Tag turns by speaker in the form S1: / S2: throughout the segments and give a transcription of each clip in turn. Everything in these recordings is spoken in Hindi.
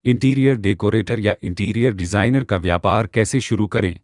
S1: इंटीरियर डेकोरेटर या इंटीरियर डिज़ाइनर का व्यापार कैसे शुरू करें?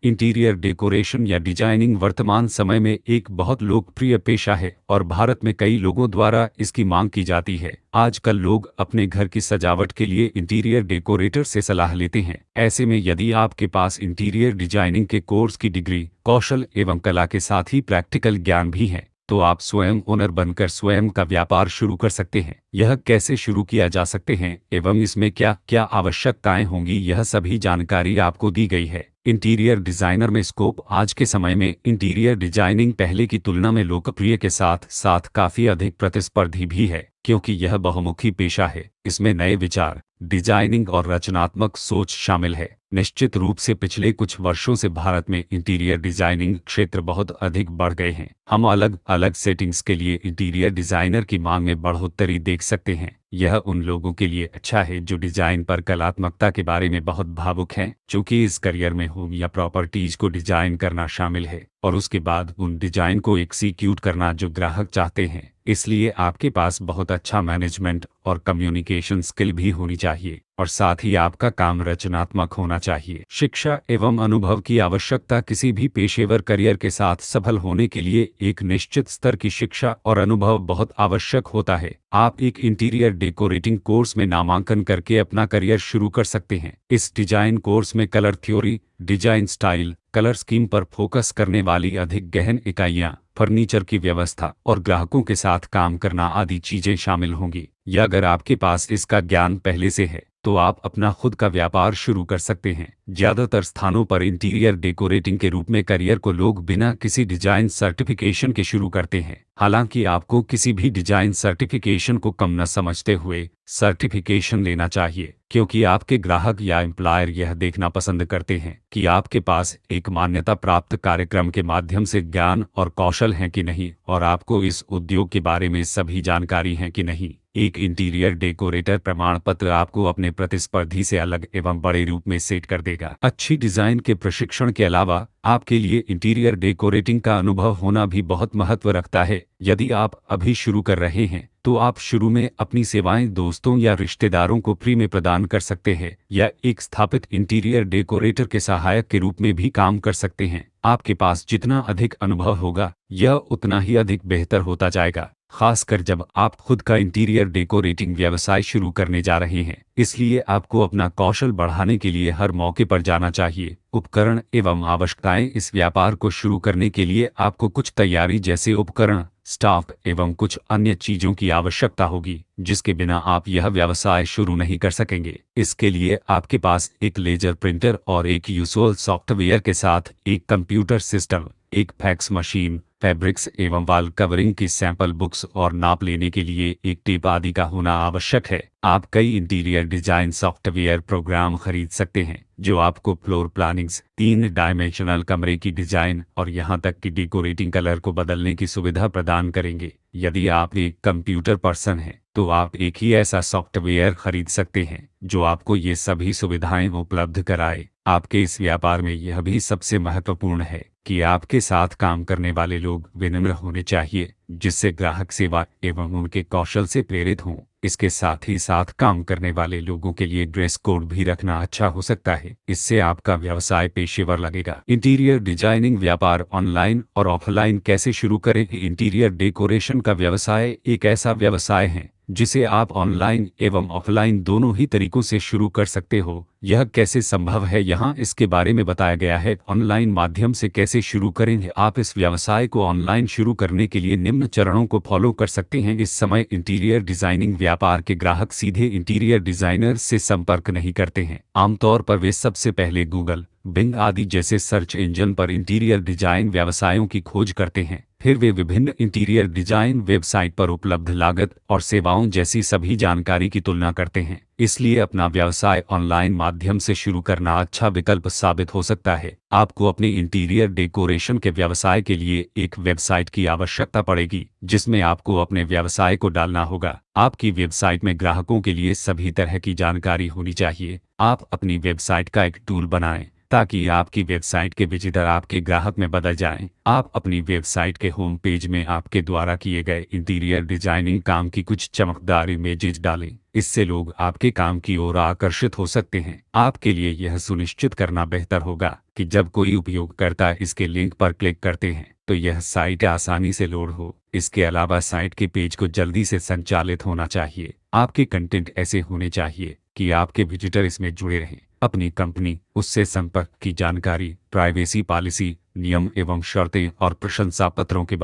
S1: इंटीरियर डेकोरेशन या डिजाइनिंग वर्तमान समय में एक बहुत लोकप्रिय पेशा है और भारत में कई लोगों द्वारा इसकी मांग की जाती है। आजकल लोग अपने घर की सजावट के लिए इंटीरियर डेकोरेटर से सलाह लेते हैं। ऐसे में यदि आपके पास इंटीरियर डिजाइनिंग के कोर्स की डिग्री, कौशल एवं कला के साथ ही प्रैक्टिकल ज्ञान भी है, तो आप स्वयं ओनर बनकर स्वयं का व्यापार शुरू कर सकते हैं। यह कैसे शुरू किया जा सकते हैं एवं इसमें क्या क्या आवश्यकताएं होंगी, यह सभी जानकारी आपको दी गई है। इंटीरियर डिजाइनर में स्कोप। आज के समय में इंटीरियर डिजाइनिंग पहले की तुलना में लोकप्रिय के साथ साथ काफी अधिक प्रतिस्पर्धी भी है, क्योंकि यह बहुमुखी पेशा है। इसमें नए विचार, डिजाइनिंग और रचनात्मक सोच शामिल है। निश्चित रूप से पिछले कुछ वर्षों से भारत में इंटीरियर डिजाइनिंग क्षेत्र बहुत अधिक बढ़ गए हैं। हम अलग अलग सेटिंग्स के लिए इंटीरियर डिजाइनर की मांग में बढ़ोतरी देख सकते हैं। यह उन लोगों के लिए अच्छा है जो डिजाइन पर कलात्मकता के बारे में बहुत भावुक हैं, चूंकि इस करियर में होम या प्रॉपर्टीज को डिजाइन करना शामिल है और उसके बाद उन डिजाइन को एग्जीक्यूट करना जो ग्राहक चाहते हैं। इसलिए आपके पास बहुत अच्छा मैनेजमेंट और कम्युनिकेशन स्किल भी होनी चाहिए और साथ ही आपका काम रचनात्मक होना चाहिए। शिक्षा एवं अनुभव की आवश्यकता। किसी भी पेशेवर करियर के साथ सफल होने के लिए एक निश्चित स्तर की शिक्षा और अनुभव बहुत आवश्यक होता है। आप एक इंटीरियर डेकोरेटिंग कोर्स में नामांकन करके अपना करियर शुरू कर सकते हैं। इस डिजाइन कोर्स में colour theory, design style, colour scheme पर फोकस करने वाली अधिक गहन इकाइयां, फर्नीचर की व्यवस्था और ग्राहकों के साथ काम करना आदि चीजें शामिल होंगी। या अगर आपके पास इसका ज्ञान पहले से है तो आप अपना खुद का व्यापार शुरू कर सकते हैं। ज्यादातर स्थानों पर इंटीरियर डेकोरेटिंग के रूप में करियर को लोग बिना किसी डिजाइन सर्टिफिकेशन के शुरू करते हैं। हालांकि आपको किसी भी डिजाइन सर्टिफिकेशन को कम न समझते हुए सर्टिफिकेशन लेना चाहिए, क्योंकि आपके ग्राहक या एम्प्लॉयर यह देखना पसंद करते हैं कि आपके पास एक मान्यता प्राप्त कार्यक्रम के माध्यम से ज्ञान और कौशल है कि नहीं और आपको इस उद्योग के बारे में सभी जानकारी है कि नहीं। एक इंटीरियर डेकोरेटर प्रमाण पत्र आपको अपने प्रतिस्पर्धी से अलग एवं बड़े रूप में सेट कर देगा। अच्छी डिजाइन के प्रशिक्षण के अलावा आपके लिए इंटीरियर डेकोरेटिंग का अनुभव होना भी बहुत महत्व रखता है। यदि आप अभी शुरू कर रहे हैं तो आप शुरू में अपनी सेवाएं दोस्तों या रिश्तेदारों को फ्री में प्रदान कर सकते हैं या एक स्थापित इंटीरियर डेकोरेटर के सहायक के रूप में भी काम कर सकते हैं। आपके पास जितना अधिक अनुभव होगा यह उतना ही अधिक बेहतर होता जाएगा, खासकर जब आप खुद का इंटीरियर डेकोरेटिंग व्यवसाय शुरू करने जा रहे हैं। इसलिए आपको अपना कौशल बढ़ाने के लिए हर मौके पर जाना चाहिए। उपकरण एवं आवश्यकताएं। इस व्यापार को शुरू करने के लिए आपको कुछ तैयारी जैसे उपकरण, स्टाफ एवं कुछ अन्य चीजों की आवश्यकता होगी, जिसके बिना आप यह व्यवसाय शुरू नहीं कर सकेंगे। इसके लिए आपके पास एक लेजर प्रिंटर और एक यूजुअल सॉफ्टवेयर के साथ एक कंप्यूटर सिस्टम, एक फैक्स मशीन, फैब्रिक्स एवं वॉल कवरिंग की सैंपल बुक्स और नाप लेने के लिए एक टेप आदि का होना आवश्यक है। आप कई इंटीरियर डिजाइन सॉफ्टवेयर प्रोग्राम खरीद सकते हैं जो आपको फ्लोर प्लानिंग्स, 3 डायमेंशनल कमरे की डिजाइन और यहां तक कि डेकोरेटिंग कलर को बदलने की सुविधा प्रदान करेंगे। यदि आप एक कंप्यूटर पर्सन हैं तो आप एक ही ऐसा सॉफ्टवेयर खरीद सकते हैं जो आपको ये सभी सुविधाएं उपलब्ध कराए। आपके इस व्यापार में यह भी सबसे महत्वपूर्ण है कि आपके साथ काम करने वाले लोग विनम्र होने चाहिए, जिससे ग्राहक सेवा एवं उनके कौशल से प्रेरित हों। इसके साथ ही साथ काम करने वाले लोगों के लिए ड्रेस कोड भी रखना अच्छा हो सकता है। इससे आपका व्यवसाय पेशेवर लगेगा। इंटीरियर डिजाइनिंग व्यापार ऑनलाइन और ऑफलाइन कैसे शुरू करें? इंटीरियर डेकोरेशन का व्यवसाय एक ऐसा व्यवसाय है जिसे आप ऑनलाइन एवं ऑफलाइन दोनों ही तरीकों से शुरू कर सकते हो। यह कैसे संभव है, यहाँ इसके बारे में बताया गया है। ऑनलाइन माध्यम से कैसे शुरू करें? आप इस व्यवसाय को ऑनलाइन शुरू करने के लिए निम्न चरणों को फॉलो कर सकते हैं। इस समय इंटीरियर डिजाइनिंग व्यापार के ग्राहक सीधे इंटीरियर डिजाइनर से संपर्क नहीं करते हैं। आमतौर पर वे सबसे पहले गूगल, बिंग आदि जैसे सर्च इंजन पर इंटीरियर डिजाइन व्यवसायों की खोज करते हैं। फिर वे विभिन्न इंटीरियर डिजाइन वेबसाइट पर उपलब्ध लागत और सेवाओं जैसी सभी जानकारी की तुलना करते हैं। इसलिए अपना व्यवसाय ऑनलाइन माध्यम से शुरू करना अच्छा विकल्प साबित हो सकता है। आपको अपने इंटीरियर डेकोरेशन के व्यवसाय के लिए एक वेबसाइट की आवश्यकता पड़ेगी, जिसमें आपको अपने व्यवसाय को डालना होगा। आपकी वेबसाइट में ग्राहकों के लिए सभी तरह की जानकारी होनी चाहिए। आप अपनी वेबसाइट का एक टूल बनाएं ताकि आपकी वेबसाइट के विजिटर आपके ग्राहक में बदल जाएं। आप अपनी वेबसाइट के होम पेज में आपके द्वारा किए गए इंटीरियर डिजाइनिंग काम की कुछ चमकदार इमेजेस डालें। इससे लोग आपके काम की ओर आकर्षित हो सकते हैं। आपके लिए यह सुनिश्चित करना बेहतर होगा कि जब कोई उपयोगकर्ता इसके लिंक पर क्लिक करते हैं तो यह साइट आसानी से लोड हो। इसके अलावा साइट के पेज को जल्दी से संचालित होना चाहिए। आपके कंटेंट ऐसे होने चाहिए कि आपके विजिटर इसमें जुड़े रहें। अपनी कंपनी, उससे संपर्क की जानकारी, प्राइवेसी पॉलिसी, नियम एवं शर्तें और प्रशंसा पत्रों के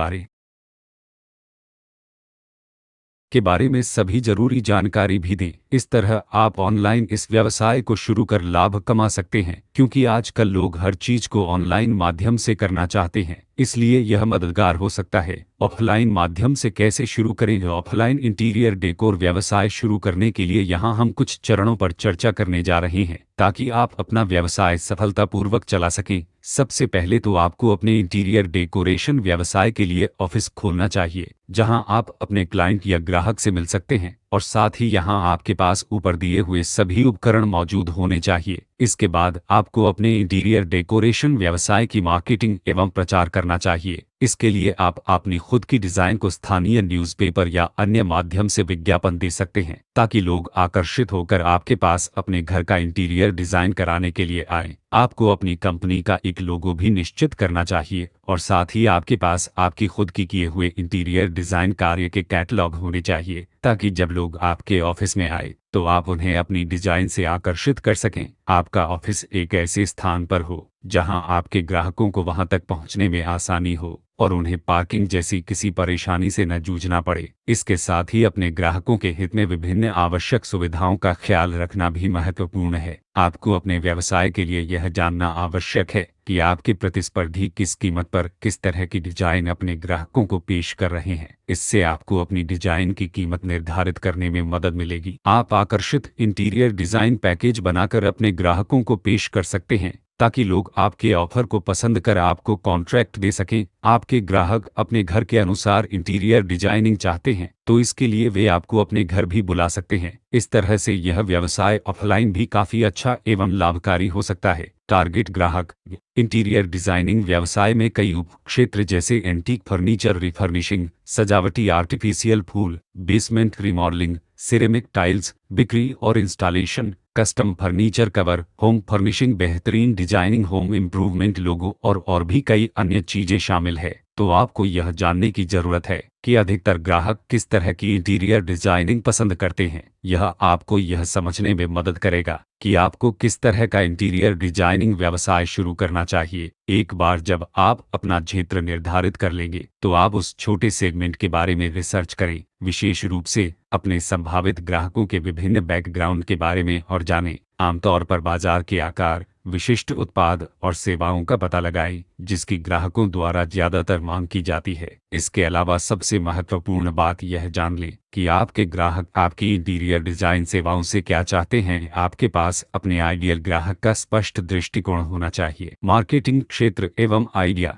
S1: बारे में सभी जरूरी जानकारी भी दें। इस तरह आप ऑनलाइन इस व्यवसाय को शुरू कर लाभ कमा सकते हैं, क्योंकि आजकल लोग हर चीज को ऑनलाइन माध्यम से करना चाहते हैं, इसलिए यह मददगार हो सकता है। ऑफलाइन माध्यम से कैसे शुरू करें? ऑफलाइन इंटीरियर डेकोर व्यवसाय शुरू करने के लिए यहाँ हम कुछ चरणों पर चर्चा करने जा रहे हैं, ताकि आप अपना व्यवसाय सफलतापूर्वक चला सकें। सबसे पहले तो आपको अपने इंटीरियर डेकोरेशन व्यवसाय के लिए ऑफिस खोलना चाहिए, जहां आप अपने क्लाइंट या ग्राहक से मिल सकते हैं, और साथ ही यहां आपके पास ऊपर दिए हुए सभी उपकरण मौजूद होने चाहिए। इसके बाद आपको अपने इंटीरियर डेकोरेशन व्यवसाय की मार्केटिंग एवं प्रचार करना चाहिए। इसके लिए आप अपनी खुद की डिजाइन को स्थानीय न्यूज़पेपर या अन्य माध्यम से विज्ञापन दे सकते हैं, ताकि लोग आकर्षित होकर आपके पास अपने घर का इंटीरियर डिजाइन कराने के लिए आएं। आपको अपनी कंपनी का एक लोगो भी निश्चित करना चाहिए, और साथ ही आपके पास आपकी खुद की किए हुए इंटीरियर डिजाइन कार्य के कैटलॉग होने चाहिए, ताकि जब लोग आपके ऑफिस में आए तो आप उन्हें अपनी डिजाइन से आकर्षित कर सकें। आपका ऑफिस एक ऐसे स्थान पर हो जहां आपके ग्राहकों को वहां तक पहुंचने में आसानी हो और उन्हें पार्किंग जैसी किसी परेशानी से न जूझना पड़े। इसके साथ ही अपने ग्राहकों के हित में विभिन्न आवश्यक सुविधाओं का ख्याल रखना भी महत्वपूर्ण है। आपको अपने व्यवसाय के लिए यह जानना आवश्यक है कि आपके प्रतिस्पर्धी किस कीमत पर किस तरह की डिजाइन अपने ग्राहकों को पेश कर रहे हैं। इससे आपको अपनी डिजाइन की कीमत निर्धारित करने में मदद मिलेगी। आप आकर्षित इंटीरियर डिजाइन पैकेज बनाकर अपने ग्राहकों को पेश कर सकते हैं, ताकि लोग आपके ऑफर को पसंद कर आपको कॉन्ट्रैक्ट दे सकें। आपके ग्राहक अपने घर के अनुसार इंटीरियर डिजाइनिंग चाहते हैं, तो इसके लिए वे आपको अपने घर भी बुला सकते हैं। इस तरह से यह व्यवसाय ऑफलाइन भी काफी अच्छा एवं लाभकारी हो सकता है। टारगेट ग्राहक। इंटीरियर डिजाइनिंग व्यवसाय में कई उप क्षेत्र जैसे एंटीक फर्नीचर रिफर्निशिंग, सजावटी आर्टिफिशियल फूल, बेसमेंट रिमॉडलिंग, सिरेमिक टाइल्स, बिक्री और installation, custom furniture cover, home furnishing, बेहतरीन डिजाइनिंग, होम इम्प्रूवमेंट, लोगो और भी कई अन्य चीजें शामिल है। तो आपको यह जानने की जरूरत है कि अधिकतर ग्राहक किस तरह की इंटीरियर डिजाइनिंग पसंद करते हैं। यह आपको यह समझने में मदद करेगा कि आपको किस तरह का इंटीरियर डिजाइनिंग व्यवसाय शुरू करना चाहिए। एक बार जब आप अपना क्षेत्र निर्धारित कर लेंगे तो आप उस छोटे सेगमेंट के बारे में रिसर्च करें, विशेष रूप से अपने संभावित ग्राहकों के विभिन्न बैकग्राउंड के बारे में, और जानें। आमतौर पर बाजार के आकार, विशिष्ट उत्पाद और सेवाओं का पता लगाएं जिसकी ग्राहकों द्वारा ज्यादातर मांग की जाती है। इसके अलावा सबसे महत्वपूर्ण बात यह जान लें कि आपके ग्राहक आपकी इंटीरियर डिजाइन सेवाओं से क्या चाहते हैं। आपके पास अपने आइडियल ग्राहक का स्पष्ट दृष्टिकोण होना चाहिए। मार्केटिंग क्षेत्र एवं आइडिया।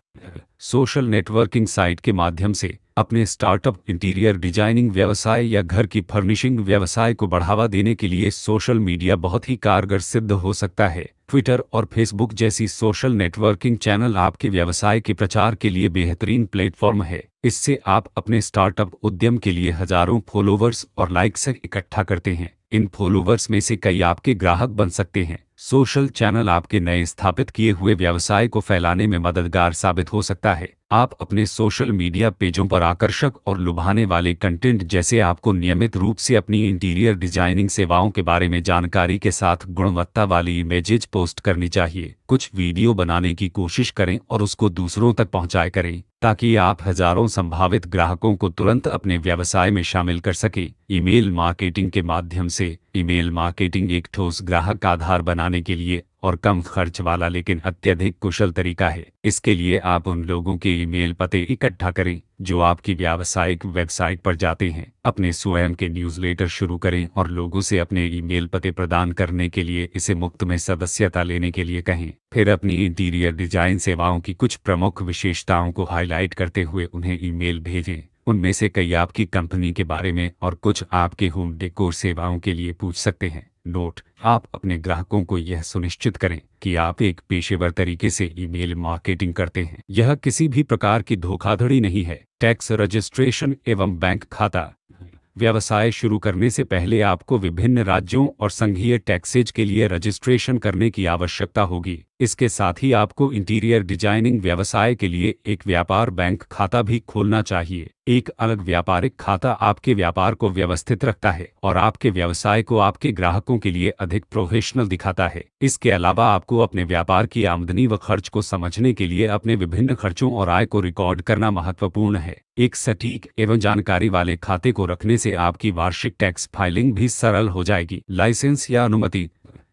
S1: सोशल नेटवर्किंग साइट के माध्यम से अपने स्टार्टअप इंटीरियर डिजाइनिंग व्यवसाय या घर की फर्निशिंग व्यवसाय को बढ़ावा देने के लिए सोशल मीडिया बहुत ही कारगर सिद्ध हो सकता है। ट्विटर और फेसबुक जैसी सोशल नेटवर्किंग चैनल आपके व्यवसाय के प्रचार के लिए बेहतरीन प्लेटफॉर्म है। इससे आप अपने स्टार्टअप उद्यम के लिए हजारों फॉलोवर्स और लाइक्स इकट्ठा करते हैं। इन फॉलोवर्स में से कई आपके ग्राहक बन सकते हैं। सोशल चैनल आपके नए स्थापित किए हुए व्यवसाय को फैलाने में मददगार साबित हो सकता है। आप अपने सोशल मीडिया पेजों पर आकर्षक और लुभाने वाले कंटेंट, जैसे आपको नियमित रूप से अपनी इंटीरियर डिजाइनिंग सेवाओं के बारे में जानकारी के साथ गुणवत्ता वाली इमेजेज पोस्ट करनी चाहिए। कुछ वीडियो बनाने की कोशिश करें और उसको दूसरों तक पहुंचाया करें, ताकि आप हजारों संभावित ग्राहकों को तुरंत अपने व्यवसाय में शामिल कर सकें। ईमेल मार्केटिंग के माध्यम से। ईमेल मार्केटिंग एक ठोस ग्राहक आधार बनाने के लिए और कम खर्च वाला लेकिन अत्यधिक कुशल तरीका है। इसके लिए आप उन लोगों के ईमेल पते इकट्ठा करें जो आपकी व्यावसायिक वेबसाइट पर जाते हैं। अपने स्वयं के न्यूज़लेटर शुरू करें और लोगों से अपने ईमेल पते प्रदान करने के लिए इसे मुफ्त में सदस्यता लेने के लिए कहें। फिर अपनी इंटीरियर डिजाइन सेवाओं की कुछ प्रमुख विशेषताओं को हाईलाइट करते हुए उन्हें ईमेल भेजें। उनमें से कई आपकी कंपनी के बारे में और कुछ आपके होम डेकोर सेवाओं के लिए पूछ सकते हैं। नोट: आप अपने ग्राहकों को यह सुनिश्चित करें कि आप एक पेशेवर तरीके से ईमेल मार्केटिंग करते हैं। यह किसी भी प्रकार की धोखाधड़ी नहीं है। टैक्स रजिस्ट्रेशन एवं बैंक खाता। व्यवसाय शुरू करने से पहले आपको विभिन्न राज्यों और संघीय टैक्सेज के लिए रजिस्ट्रेशन करने की आवश्यकता होगी। इसके साथ ही आपको इंटीरियर डिजाइनिंग व्यवसाय के लिए एक व्यापार बैंक खाता भी खोलना चाहिए। एक अलग व्यापारिक खाता आपके व्यापार को व्यवस्थित रखता है और आपके व्यवसाय को आपके ग्राहकों के लिए अधिक प्रोफेशनल दिखाता है। इसके अलावा आपको अपने व्यापार की आमदनी व खर्च को समझने के लिए अपने विभिन्न खर्चों और आय को रिकॉर्ड करना महत्वपूर्ण है। एक सटीक एवं जानकारी वाले खाते को रखने से आपकी वार्षिक टैक्स फाइलिंग भी सरल हो जाएगी। लाइसेंस या अनुमति।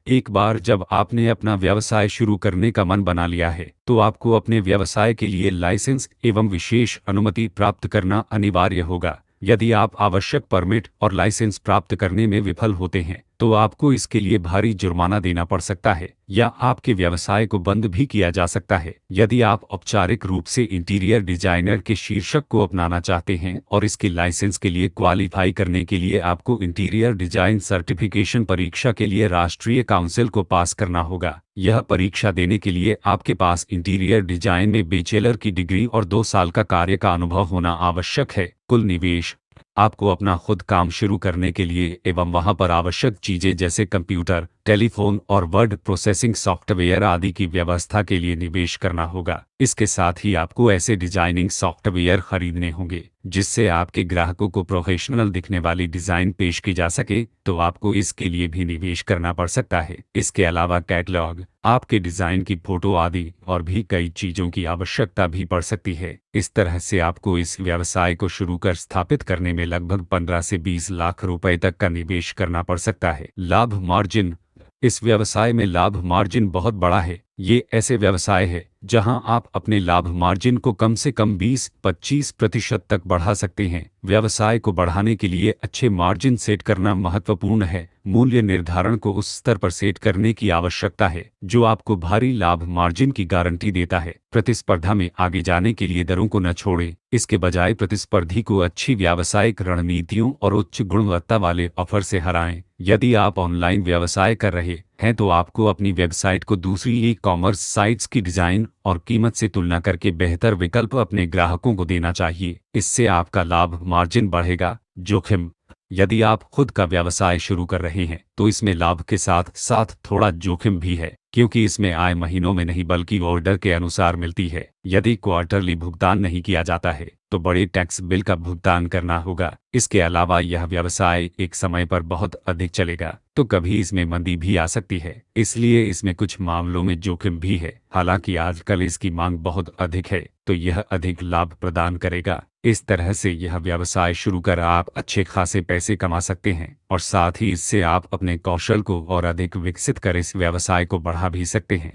S1: एक बार जब आपने अपना व्यवसाय शुरू करने का मन बना लिया है तो आपको अपने व्यवसाय के लिए लाइसेंस एवं विशेष अनुमति प्राप्त करना अनिवार्य होगा। यदि आप आवश्यक परमिट और लाइसेंस प्राप्त करने में विफल होते हैं तो आपको इसके लिए भारी जुर्माना देना पड़ सकता है या आपके व्यवसाय को बंद भी किया जा सकता है। यदि आप औपचारिक रूप से इंटीरियर डिजाइनर के शीर्षक को अपनाना चाहते हैं और इसके लाइसेंस के लिए क्वालिफाई करने के लिए आपको इंटीरियर डिजाइन सर्टिफिकेशन परीक्षा के लिए राष्ट्रीय काउंसिल को पास करना होगा। यह परीक्षा देने के लिए आपके पास इंटीरियर डिजाइन में बैचलर की डिग्री और 2 साल का कार्य का अनुभव होना आवश्यक है। कुल निवेश। आपको अपना खुद काम शुरू करने के लिए एवं वहां पर आवश्यक चीजें जैसे कंप्यूटर, टेलीफोन और वर्ड प्रोसेसिंग सॉफ्टवेयर आदि की व्यवस्था के लिए निवेश करना होगा। इसके साथ ही आपको ऐसे डिजाइनिंग सॉफ्टवेयर खरीदने होंगे जिससे आपके ग्राहकों को प्रोफेशनल दिखने वाली डिजाइन पेश की जा सके, तो आपको इसके लिए भी निवेश करना पड़ सकता है। इसके अलावा कैटलॉग, आपके डिजाइन की फोटो आदि और भी कई चीजों की आवश्यकता भी पड़ सकती है। इस तरह से आपको इस व्यवसाय को शुरू कर स्थापित करने में लगभग 15 से 20 लाख रुपए तक का निवेश करना पड़ सकता है। लाभ मार्जिन। इस व्यवसाय में लाभ मार्जिन बहुत बड़ा है। ये ऐसे व्यवसाय है जहां आप अपने लाभ मार्जिन को कम से कम 20-25% तक बढ़ा सकते हैं। व्यवसाय को बढ़ाने के लिए अच्छे मार्जिन सेट करना महत्वपूर्ण है। मूल्य निर्धारण को उस स्तर पर सेट करने की आवश्यकता है जो आपको भारी लाभ मार्जिन की गारंटी देता है। प्रतिस्पर्धा में आगे जाने के लिए दरों को न छोड़ें, इसके बजाय प्रतिस्पर्धी को अच्छी व्यावसायिक रणनीतियों और उच्च गुणवत्ता वाले ऑफर से हराएं। यदि आप ऑनलाइन व्यवसाय कर रहे हैं तो आपको अपनी वेबसाइट को दूसरी ई-कॉमर्स साइट्स की डिजाइन और कीमत से तुलना करके बेहतर विकल्प अपने ग्राहकों को देना चाहिए। इससे आपका लाभ मार्जिन बढ़ेगा। जोखिम। यदि आप खुद का व्यवसाय शुरू कर रहे हैं तो इसमें लाभ के साथ साथ थोड़ा जोखिम भी है, क्योंकि इसमें आय महीनों में नहीं बल्कि ऑर्डर के अनुसार मिलती है। यदि क्वार्टरली भुगतान नहीं किया जाता है तो बड़े टैक्स बिल का भुगतान करना होगा। इसके अलावा यह व्यवसाय एक समय पर बहुत अधिक चलेगा तो कभी इसमें मंदी भी आ सकती है, इसलिए इसमें कुछ मामलों में जोखिम भी है। हालांकि आजकल इसकी मांग बहुत अधिक है तो यह अधिक लाभ प्रदान करेगा। इस तरह से यह व्यवसाय शुरू कर आप अच्छे खासे पैसे कमा सकते हैं और साथ ही इससे आप अपने कौशल को और अधिक विकसित कर इस व्यवसाय को बढ़ा भी सकते हैं।